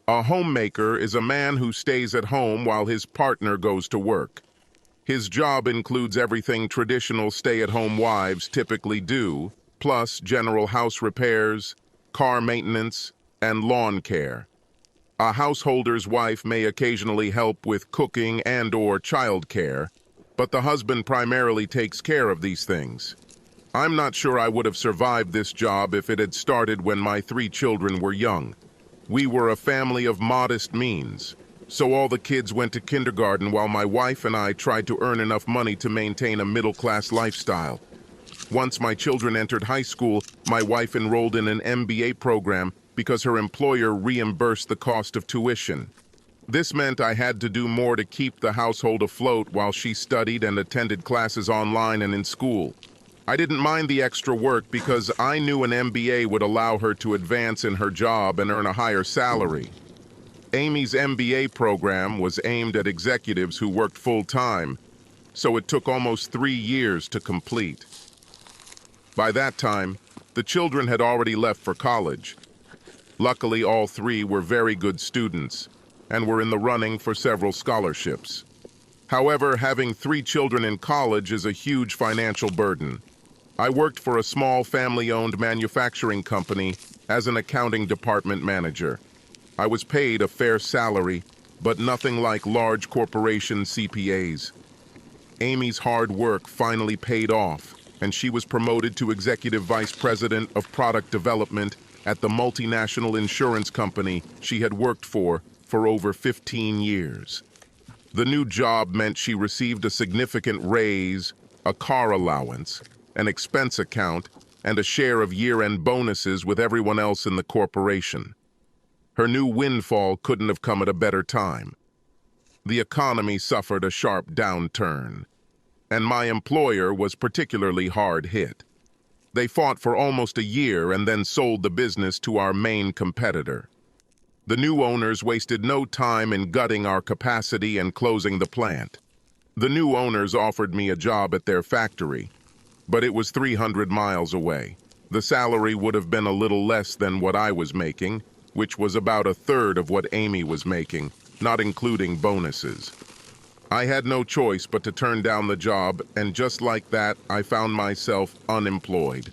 A homemaker is a man who stays at home while his partner goes to work. His job includes everything traditional stay-at-home wives typically do, plus general house repairs, car maintenance, and lawn care. A householder's wife may occasionally help with cooking and/or childcare, but the husband primarily takes care of these things. I'm not sure I would have survived this job if it had started when my 3 children were young. We were a family of modest means, so all the kids went to kindergarten while my wife and I tried to earn enough money to maintain a middle-class lifestyle. Once my children entered high school, my wife enrolled in an MBA program because her employer reimbursed the cost of tuition. This meant I had to do more to keep the household afloat while she studied and attended classes online and in school. I didn't mind the extra work because I knew an MBA would allow her to advance in her job and earn a higher salary. Amy's MBA program was aimed at executives who worked full-time, so it took almost 3 years to complete. By that time, the children had already left for college. Luckily, all 3 were very good students and were in the running for several scholarships. However, having 3 children in college is a huge financial burden. I worked for a small family-owned manufacturing company as an accounting department manager. I was paid a fair salary, but nothing like large corporation CPAs. Amy's hard work finally paid off, and she was promoted to Executive Vice President of Product Development at the multinational insurance company she had worked for over 15 years. The new job meant she received a significant raise, a car allowance, an expense account, and a share of year-end bonuses with everyone else in the corporation. Her new windfall couldn't have come at a better time. The economy suffered a sharp downturn, and my employer was particularly hard hit. They fought for almost a year and then sold the business to our main competitor. The new owners wasted no time in gutting our capacity and closing the plant. The new owners offered me a job at their factory, but it was 300 miles away. The salary would have been a little less than what I was making, which was about a third of what Amy was making, not including bonuses. I had no choice but to turn down the job, and just like that, I found myself unemployed.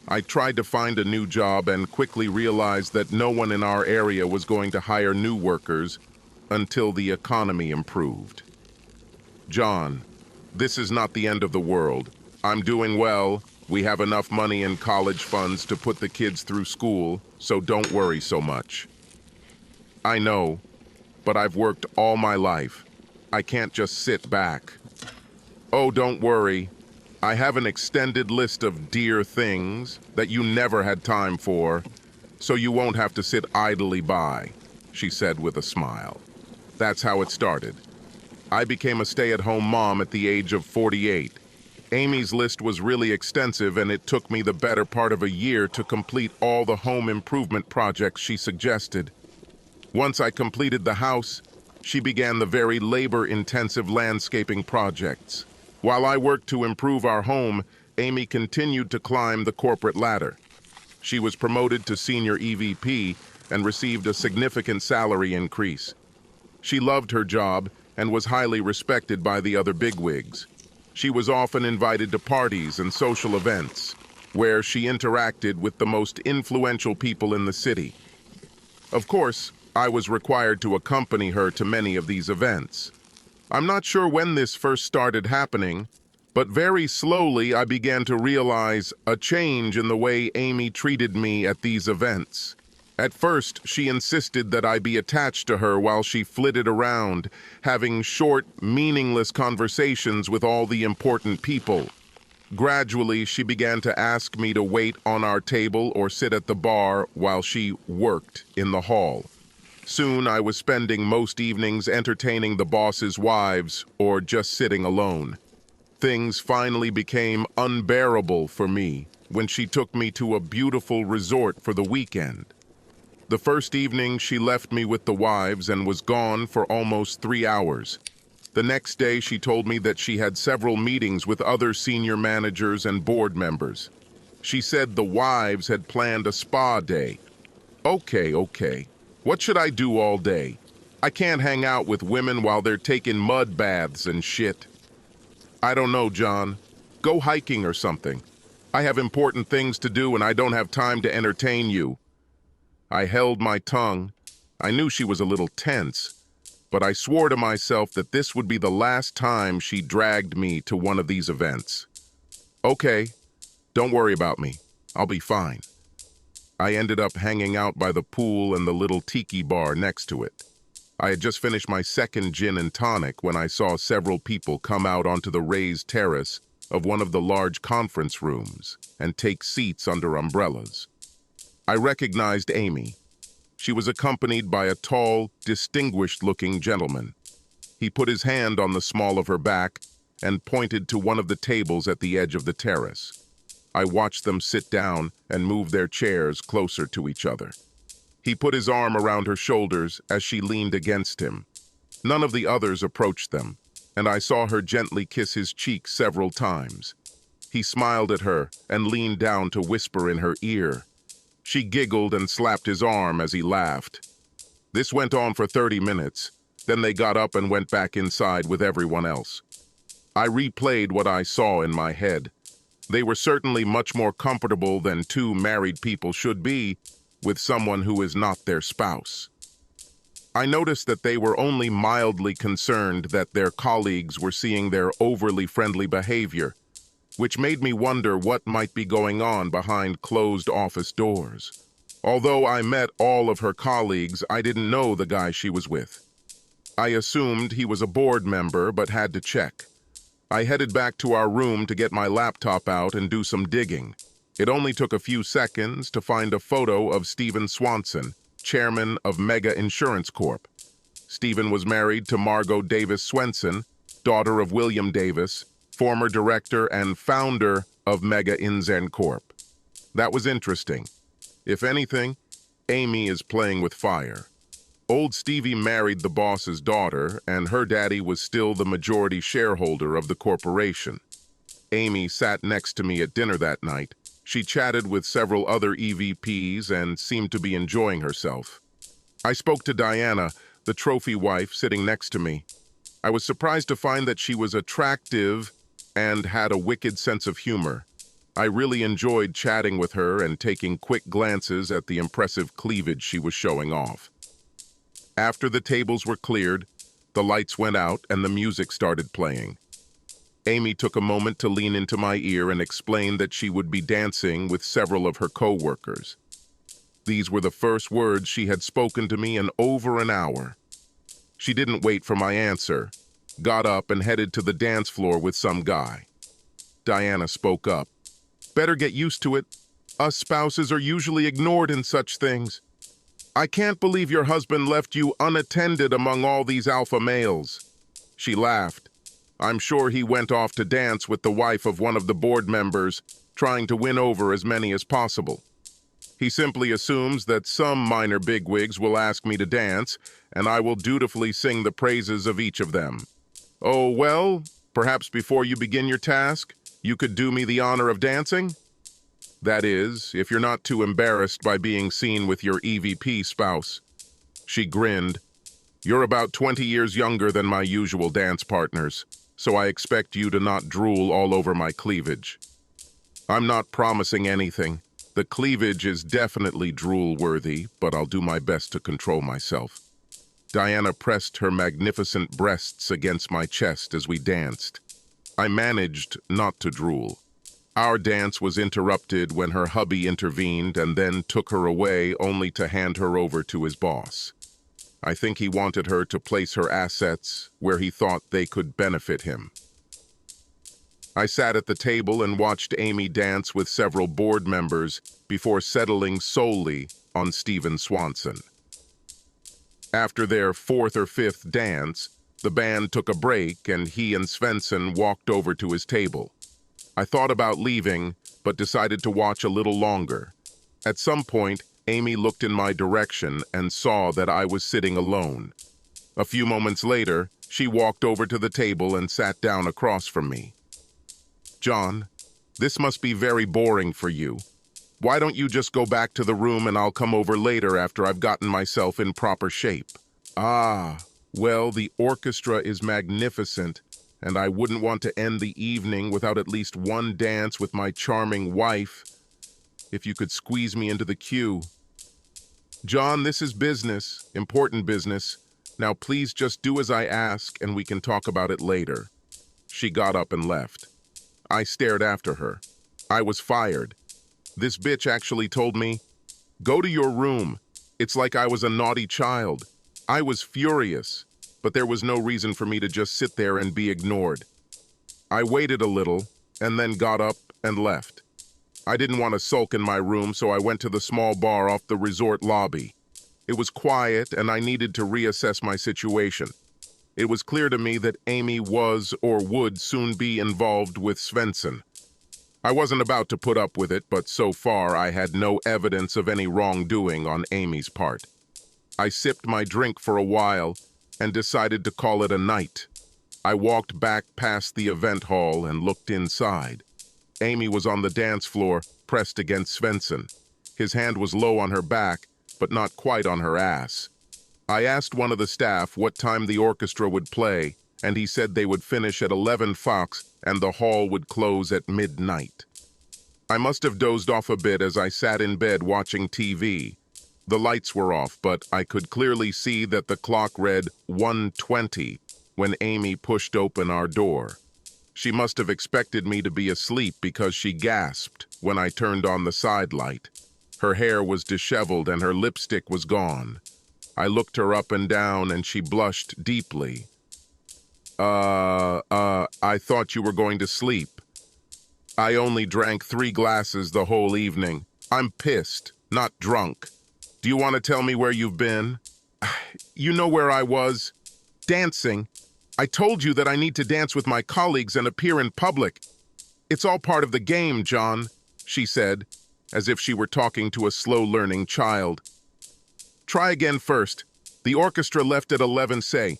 I tried to find a new job and quickly realized that no one in our area was going to hire new workers until the economy improved. John, this is not the end of the world. I'm doing well. We have enough money in college funds to put the kids through school, so don't worry so much. I know, but I've worked all my life. I can't just sit back. Oh, don't worry. I have an extended list of dear things that you never had time for, so you won't have to sit idly by, she said with a smile. That's how it started. I became a stay-at-home mom at the age of 48. Amy's list was really extensive, and it took me the better part of a year to complete all the home improvement projects she suggested. Once I completed the house, she began the very labor-intensive landscaping projects. While I worked to improve our home, Amy continued to climb the corporate ladder. She was promoted to senior EVP and received a significant salary increase. She loved her job and was highly respected by the other bigwigs. She was often invited to parties and social events, where she interacted with the most influential people in the city. Of course, I was required to accompany her to many of these events. I'm not sure when this first started happening, but very slowly I began to realize a change in the way Amy treated me at these events. At first, she insisted that I be attached to her while she flitted around, having short, meaningless conversations with all the important people. Gradually, she began to ask me to wait on our table or sit at the bar while she worked in the hall. Soon, I was spending most evenings entertaining the boss's wives or just sitting alone. Things finally became unbearable for me when she took me to a beautiful resort for the weekend. The first evening, she left me with the wives and was gone for almost 3 hours. The next day, she told me that she had several meetings with other senior managers and board members. She said the wives had planned a spa day. Okay. What should I do all day? I can't hang out with women while they're taking mud baths and shit. I don't know, John. Go hiking or something. I have important things to do and I don't have time to entertain you. I held my tongue. I knew she was a little tense, but I swore to myself that this would be the last time she dragged me to one of these events. Okay, don't worry about me. I'll be fine. I ended up hanging out by the pool and the little tiki bar next to it. I had just finished my second gin and tonic when I saw several people come out onto the raised terrace of one of the large conference rooms and take seats under umbrellas. I recognized Amy. She was accompanied by a tall, distinguished-looking gentleman. He put his hand on the small of her back and pointed to one of the tables at the edge of the terrace. I watched them sit down and move their chairs closer to each other. He put his arm around her shoulders as she leaned against him. None of the others approached them, and I saw her gently kiss his cheek several times. He smiled at her and leaned down to whisper in her ear. She giggled and slapped his arm as he laughed. This went on for 30 minutes. Then they got up and went back inside with everyone else. I replayed what I saw in my head. They were certainly much more comfortable than two married people should be with someone who is not their spouse. I noticed that they were only mildly concerned that their colleagues were seeing their overly friendly behavior, which made me wonder what might be going on behind closed office doors. Although I met all of her colleagues, I didn't know the guy she was with. I assumed he was a board member, but had to check. I headed back to our room to get my laptop out and do some digging. It only took a few seconds to find a photo of Stephen Swanson, chairman of Mega Insurance Corp. Stephen was married to Margot Davis Swenson, daughter of William Davis, former director and founder of Mega Inzen Corp. That was interesting. If anything, Amy is playing with fire. Old Stevie married the boss's daughter, and her daddy was still the majority shareholder of the corporation. Amy sat next to me at dinner that night. She chatted with several other EVPs and seemed to be enjoying herself. I spoke to Diana, the trophy wife, sitting next to me. I was surprised to find that she was attractive and had a wicked sense of humor. I really enjoyed chatting with her and taking quick glances at the impressive cleavage she was showing off. After the tables were cleared, the lights went out and the music started playing. Amy took a moment to lean into my ear and explain that she would be dancing with several of her co-workers. These were the first words she had spoken to me in over an hour. She didn't wait for my answer, got up and headed to the dance floor with some guy. Diana spoke up. "Better get used to it. Us spouses are usually ignored in such things. I can't believe your husband left you unattended among all these alpha males." She laughed. "I'm sure he went off to dance with the wife of one of the board members, trying to win over as many as possible. He simply assumes that some minor bigwigs will ask me to dance, and I will dutifully sing the praises of each of them. Oh, well, perhaps before you begin your task, you could do me the honor of dancing? That is, if you're not too embarrassed by being seen with your EVP spouse." She grinned. "You're about 20 years younger than my usual dance partners, so I expect you to not drool all over my cleavage." "I'm not promising anything. The cleavage is definitely drool-worthy, but I'll do my best to control myself." Diana pressed her magnificent breasts against my chest as we danced. I managed not to drool. Our dance was interrupted when her hubby intervened and then took her away only to hand her over to his boss. I think he wanted her to place her assets where he thought they could benefit him. I sat at the table and watched Amy dance with several board members before settling solely on Stephen Swanson. After their fourth or fifth dance, the band took a break and he and Svensson walked over to his table. I thought about leaving, but decided to watch a little longer. At some point, Amy looked in my direction and saw that I was sitting alone. A few moments later, she walked over to the table and sat down across from me. "John, this must be very boring for you. Why don't you just go back to the room and I'll come over later after I've gotten myself in proper shape? Ah, well, the orchestra is magnificent, and I wouldn't want to end the evening without at least one dance with my charming wife. If you could squeeze me into the queue. John, this is business, important business. Now please just do as I ask and we can talk about it later. She got up and left. I stared after her. I was fired. This bitch actually told me, "Go to your room." It's like I was a naughty child. I was furious, but there was no reason for me to just sit there and be ignored. I waited a little and then got up and left. I didn't want to sulk in my room, so I went to the small bar off the resort lobby. It was quiet and I needed to reassess my situation. It was clear to me that Amy was or would soon be involved with Svensson. I wasn't about to put up with it, but so far I had no evidence of any wrongdoing on Amy's part. I sipped my drink for a while and decided to call it a night. I walked back past the event hall and looked inside. Amy was on the dance floor, pressed against Svensson. His hand was low on her back, but not quite on her ass. I asked one of the staff what time the orchestra would play, and he said they would finish at 11 Fox and the hall would close at midnight. I must have dozed off a bit as I sat in bed watching TV. The lights were off, but I could clearly see that the clock read 1:20 when Amy pushed open our door. She must have expected me to be asleep because she gasped when I turned on the side light. Her hair was disheveled and her lipstick was gone. I looked her up and down and she blushed deeply. I thought you were going to sleep. I only drank 3 glasses the whole evening. I'm pissed, not drunk. Do you want to tell me where you've been? You know where I was. Dancing. I told you that I need to dance with my colleagues and appear in public. It's all part of the game, John, she said, as if she were talking to a slow-learning child. Try again first. The orchestra left at 11, say.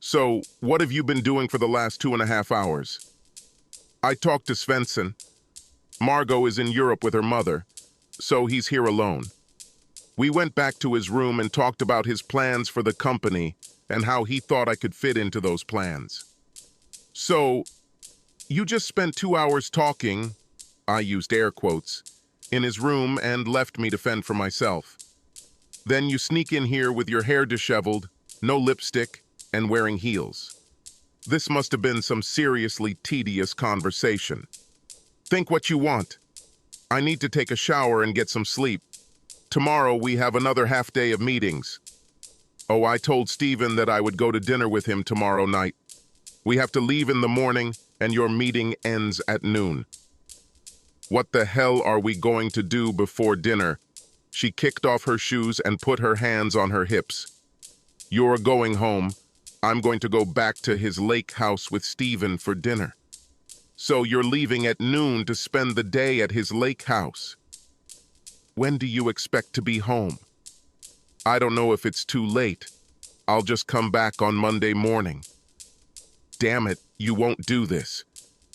So, what have you been doing for the last 2.5 hours? I talked to Svensson. Margot is in Europe with her mother, so he's here alone. We went back to his room and talked about his plans for the company and how he thought I could fit into those plans. So, you just spent 2 hours talking, I used air quotes, in his room and left me to fend for myself. Then you sneak in here with your hair disheveled, no lipstick, and wearing heels. This must have been some seriously tedious conversation. Think what you want. I need to take a shower and get some sleep. Tomorrow we have another half day of meetings. Oh, I told Stephen that I would go to dinner with him tomorrow night. We have to leave in the morning and your meeting ends at noon. What the hell are we going to do before dinner? She kicked off her shoes and put her hands on her hips. You're going home. I'm going to go back to his lake house with Stephen for dinner. So you're leaving at noon to spend the day at his lake house. When do you expect to be home? I don't know if it's too late. I'll just come back on Monday morning. Damn it, you won't do this.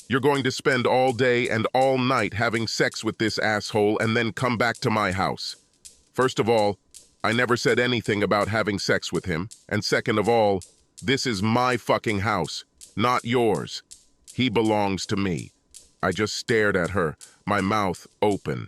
You're going to spend all day and all night having sex with this asshole and then come back to my house. First of all, I never said anything about having sex with him. And second of all, this is my fucking house, not yours. He belongs to me. I just stared at her, my mouth open.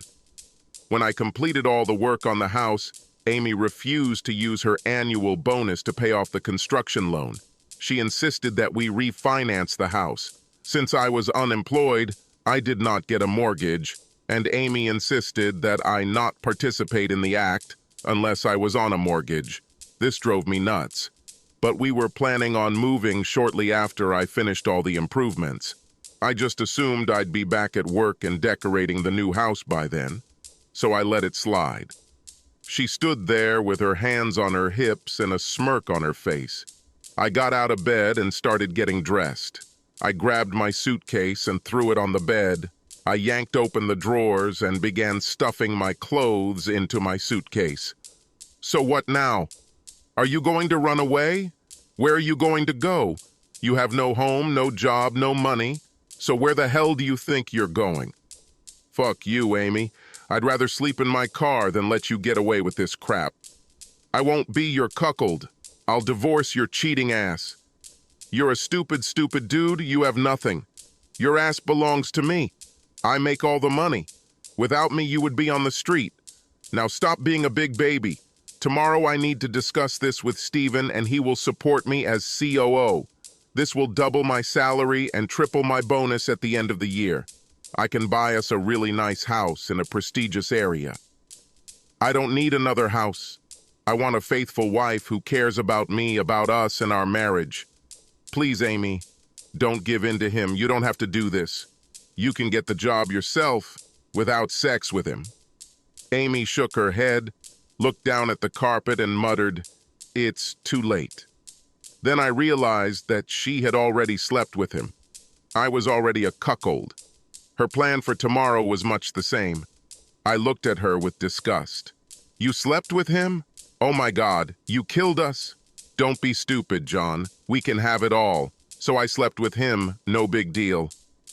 When I completed all the work on the house, Amy refused to use her annual bonus to pay off the construction loan. She insisted that we refinance the house. Since I was unemployed, I did not get a mortgage, and Amy insisted that I not participate in the act unless I was on a mortgage. This drove me nuts. But we were planning on moving shortly after I finished all the improvements. I just assumed I'd be back at work and decorating the new house by then, so I let it slide. She stood there with her hands on her hips and a smirk on her face. I got out of bed and started getting dressed. I grabbed my suitcase and threw it on the bed. I yanked open the drawers and began stuffing my clothes into my suitcase. So what now? Are you going to run away? Where are you going to go? You have no home, no job, no money. So where the hell do you think you're going? Fuck you, Amy. I'd rather sleep in my car than let you get away with this crap. I won't be your cuckold. I'll divorce your cheating ass. You're a stupid, stupid dude. You have nothing. Your ass belongs to me. I make all the money. Without me, you would be on the street. Now stop being a big baby. Tomorrow I need to discuss this with Steven and he will support me as COO. This will double my salary and triple my bonus at the end of the year. I can buy us a really nice house in a prestigious area. I don't need another house. I want a faithful wife who cares about me, about us, and our marriage. Please, Amy, don't give in to him. You don't have to do this. You can get the job yourself without sex with him. Amy shook her head, looked down at the carpet, and muttered, "It's too late." Then I realized that she had already slept with him. I was already a cuckold. Her plan for tomorrow was much the same. I looked at her with disgust. "You slept with him? Oh my God, you killed us?" "Don't be stupid, John. We can have it all." So I slept with him, no big deal.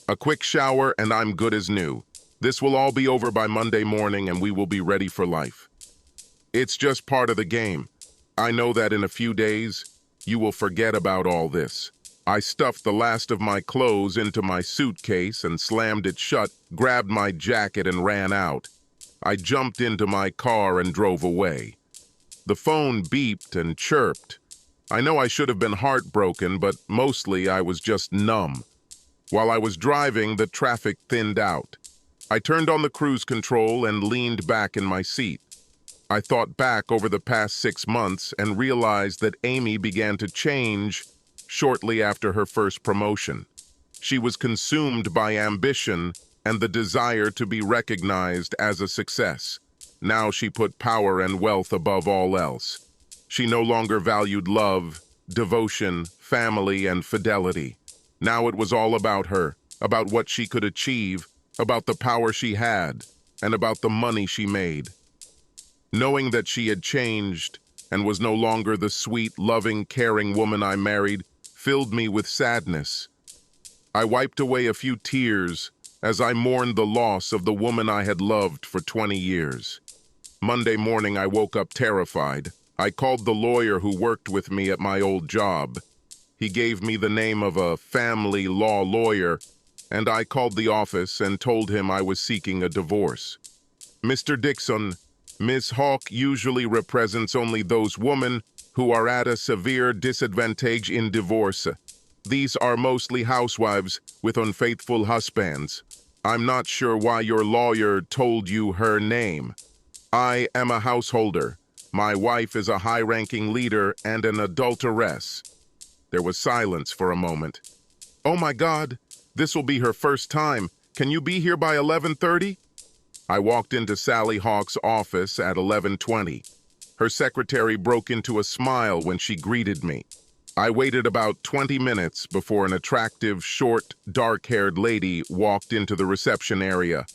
A quick shower and I'm good as new. This will all be over by Monday morning and we will be ready for life. It's just part of the game. I know that in a few days, you will forget about all this. I stuffed the last of my clothes into my suitcase and slammed it shut, grabbed my jacket and ran out. I jumped into my car and drove away. The phone beeped and chirped. I know I should have been heartbroken, but mostly I was just numb. While I was driving, the traffic thinned out. I turned on the cruise control and leaned back in my seat. I thought back over the past 6 months and realized that Amy began to change shortly after her first promotion. She was consumed by ambition and the desire to be recognized as a success. Now she put power and wealth above all else. She no longer valued love, devotion, family, and fidelity. Now it was all about her, about what she could achieve, about the power she had, and about the money she made. Knowing that she had changed and was no longer the sweet, loving, caring woman I married filled me with sadness. I wiped away a few tears as I mourned the loss of the woman I had loved for 20 years. Monday morning, I woke up terrified. I called the lawyer who worked with me at my old job. He gave me the name of a family law lawyer, and I called the office and told him I was seeking a divorce. "Mr. Dixon, Ms. Hawk usually represents only those women who are at a severe disadvantage in divorce. These are mostly housewives with unfaithful husbands. I'm not sure why your lawyer told you her name. I am a householder. My wife is a high-ranking leader and an adulteress." There was silence for a moment. "Oh my God, this will be her first time. Can you be here by 11:30? I walked into Sally Hawk's office at 11:20. Her secretary broke into a smile when she greeted me. I waited about 20 minutes before an attractive, short, dark-haired lady walked into the reception area.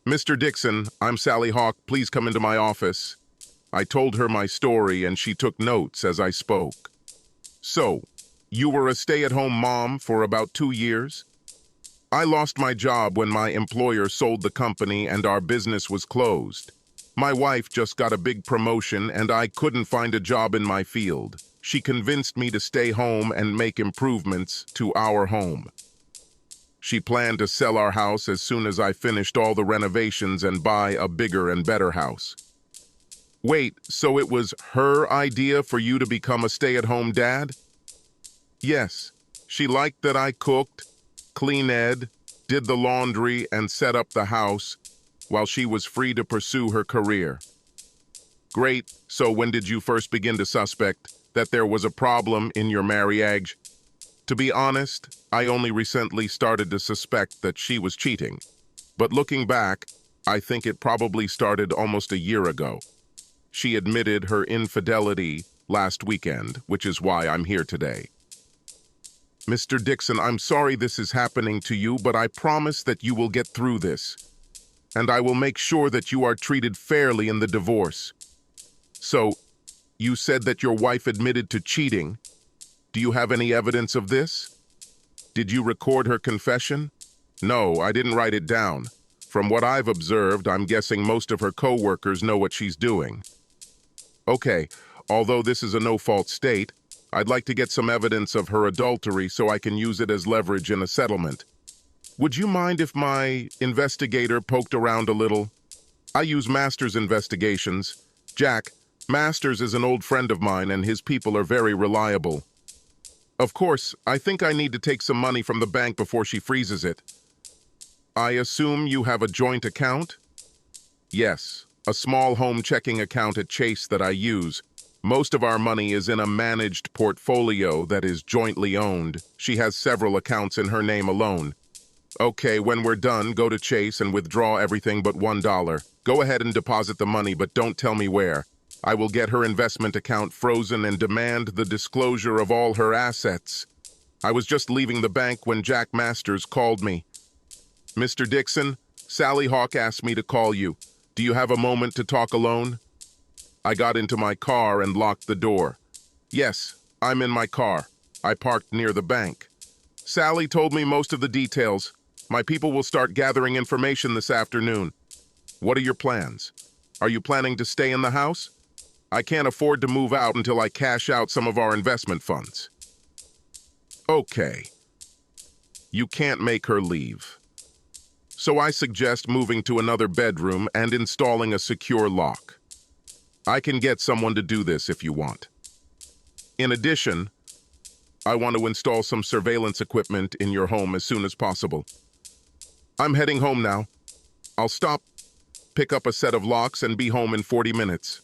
"Mr. Dixon, I'm Sally Hawk. Please come into my office." I told her my story and she took notes as I spoke. "So, you were a stay-at-home mom for about 2 years? I lost my job when my employer sold the company and our business was closed. My wife just got a big promotion and I couldn't find a job in my field. She convinced me to stay home and make improvements to our home. She planned to sell our house as soon as I finished all the renovations and buy a bigger and better house." "Wait, so it was her idea for you to become a stay-at-home dad?" "Yes. She liked that I cooked, cleaned, did the laundry, and set up the house, while she was free to pursue her career." "Great. So when did you first begin to suspect that there was a problem in your marriage?" "To be honest, I only recently started to suspect that she was cheating. But looking back, I think it probably started almost a year ago. She admitted her infidelity last weekend, which is why I'm here today." "Mr. Dixon, I'm sorry this is happening to you, but I promise that you will get through this. And I will make sure that you are treated fairly in the divorce." "So, you said that your wife admitted to cheating. Do you have any evidence of this? Did you record her confession?" "No, I didn't write it down. From what I've observed, I'm guessing most of her co-workers know what she's doing. Okay, although this is a no-fault state, I'd like to get some evidence of her adultery so I can use it as leverage in a settlement. Would you mind if my investigator poked around a little? I use Masters investigations. Jack, Masters is an old friend of mine and his people are very reliable. Of course, I think I need to take some money from the bank before she freezes it. I assume you have a joint account? Yes, a small home checking account at Chase that I use. Most of our money is in a managed portfolio that is jointly owned. She has several accounts in her name alone. Okay, when we're done, go to Chase and withdraw everything but $1. Go ahead and deposit the money, but don't tell me where. I will get her investment account frozen and demand the disclosure of all her assets. I was just leaving the bank when Jack Masters called me. Mr. Dixon, Sally Hawk asked me to call you. Do you have a moment to talk alone? I got into my car and locked the door. Yes, I'm in my car. I parked near the bank. Sally told me most of the details. My people will start gathering information this afternoon. What are your plans? Are you planning to stay in the house? I can't afford to move out until I cash out some of our investment funds. Okay. You can't make her leave. So I suggest moving to another bedroom and installing a secure lock. I can get someone to do this if you want. In addition, I want to install some surveillance equipment in your home as soon as possible. I'm heading home now. I'll stop, pick up a set of locks, and be home in 40 minutes.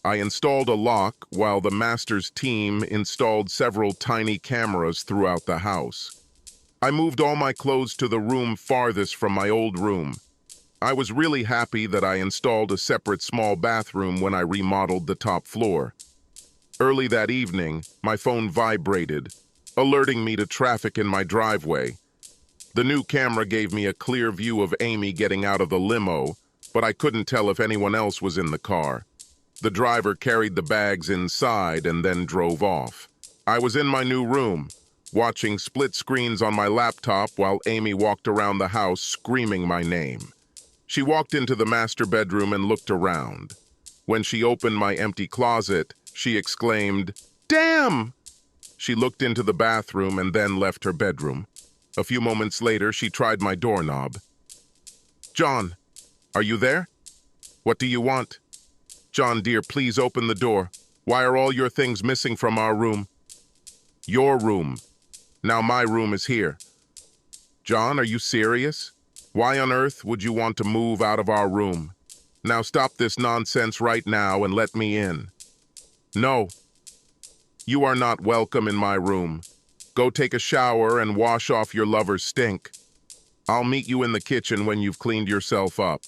I installed a lock while the Masters team installed several tiny cameras throughout the house. I moved all my clothes to the room farthest from my old room. I was really happy that I installed a separate small bathroom when I remodeled the top floor. Early that evening, my phone vibrated, alerting me to traffic in my driveway. The new camera gave me a clear view of Amy getting out of the limo, but I couldn't tell if anyone else was in the car. The driver carried the bags inside and then drove off. I was in my new room, watching split screens on my laptop while Amy walked around the house screaming my name. She walked into the master bedroom and looked around. When she opened my empty closet, she exclaimed, "Damn!" She looked into the bathroom and then left her bedroom. A few moments later, she tried my doorknob. "John, are you there? What do you want?" "John, dear, please open the door. Why are all your things missing from our room?" "Your room. Now my room is here." "John, are you serious? Why on earth would you want to move out of our room? Now stop this nonsense right now and let me in." "No. You are not welcome in my room. Go take a shower and wash off your lover's stink. I'll meet you in the kitchen when you've cleaned yourself up."